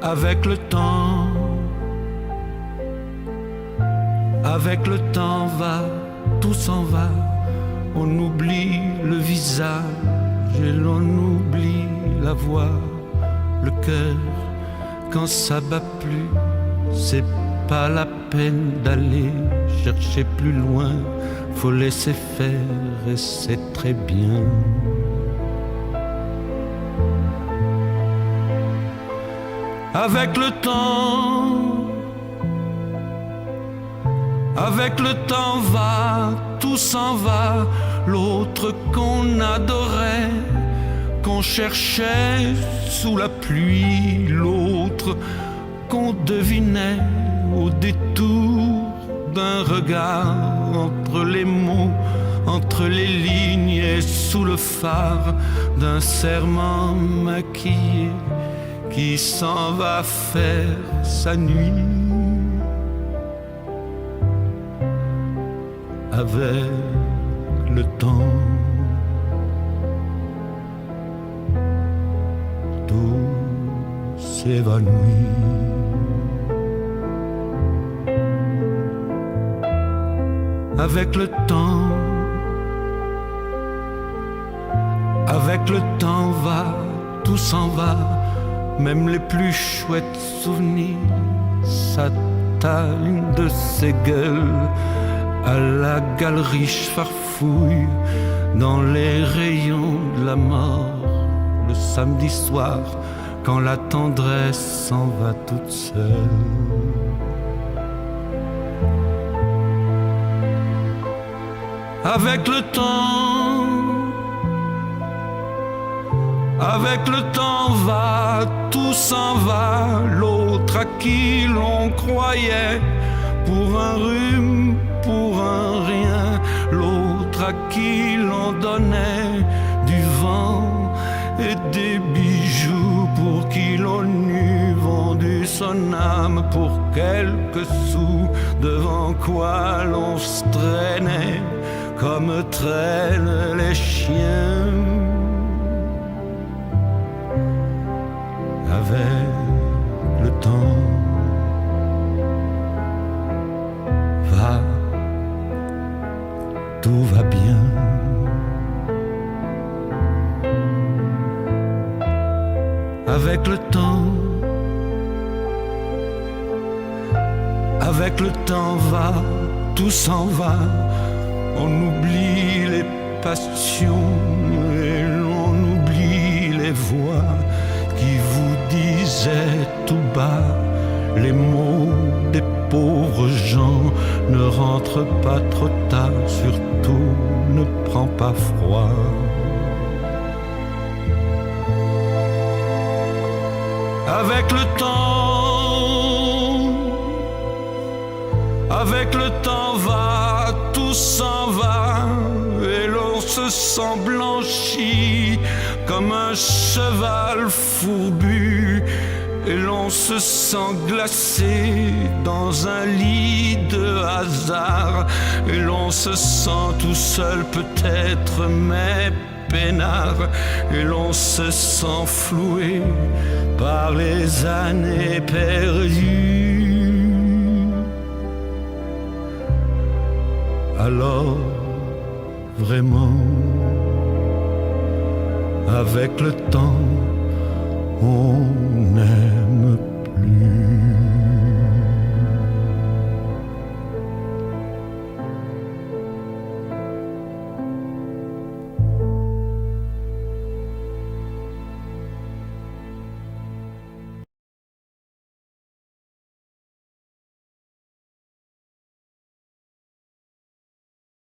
Avec le temps va, tout s'en va. On oublie le visage et l'on oublie la voix. Le cœur, quand ça bat plus, c'est pas la peine d'aller chercher plus loin. Faut laisser faire et c'est très bien. Avec le temps va, tout s'en va. L'autre qu'on adorait, qu'on cherchait sous la pluie, l'autre qu'on devinait au détour d'un regard, entre les mots, entre les lignes et sous le phare d'un serment maquillé qui s'en va faire sa nuit. Avec le temps, tout s'évanouit. Avec le temps va, tout s'en va. Même les plus chouettes souvenirs s'attallent de ces gueules à la galerie farfouille dans les rayons de la mort. Le samedi soir, quand la tendresse s'en va toute seule. Avec le temps va, tout s'en va. L'autre à qui l'on croyait pour un rhume, pour un rien. L'autre à qui l'on donnait du vent et des bijoux, pour qui l'on eût vendu son âme pour quelques sous, devant quoi l'on se traînait comme traînent les chiens. Avec le temps va, tout va bien. Avec le temps va, tout s'en va. On oublie les passions et l'on oublie les voix qui vous disaient tout bas les mots des pauvres gens. Ne rentre pas trop tard, surtout ne prends pas froid. Avec le temps va, tout s'en va, et l'on se sent blanchi comme un cheval fourbu, et l'on se sent glacé dans un lit de hasard, et l'on se sent tout seul peut-être, mais peinard, et l'on se sent floué par les années perdues. Alors, vraiment, avec le temps, on n'aime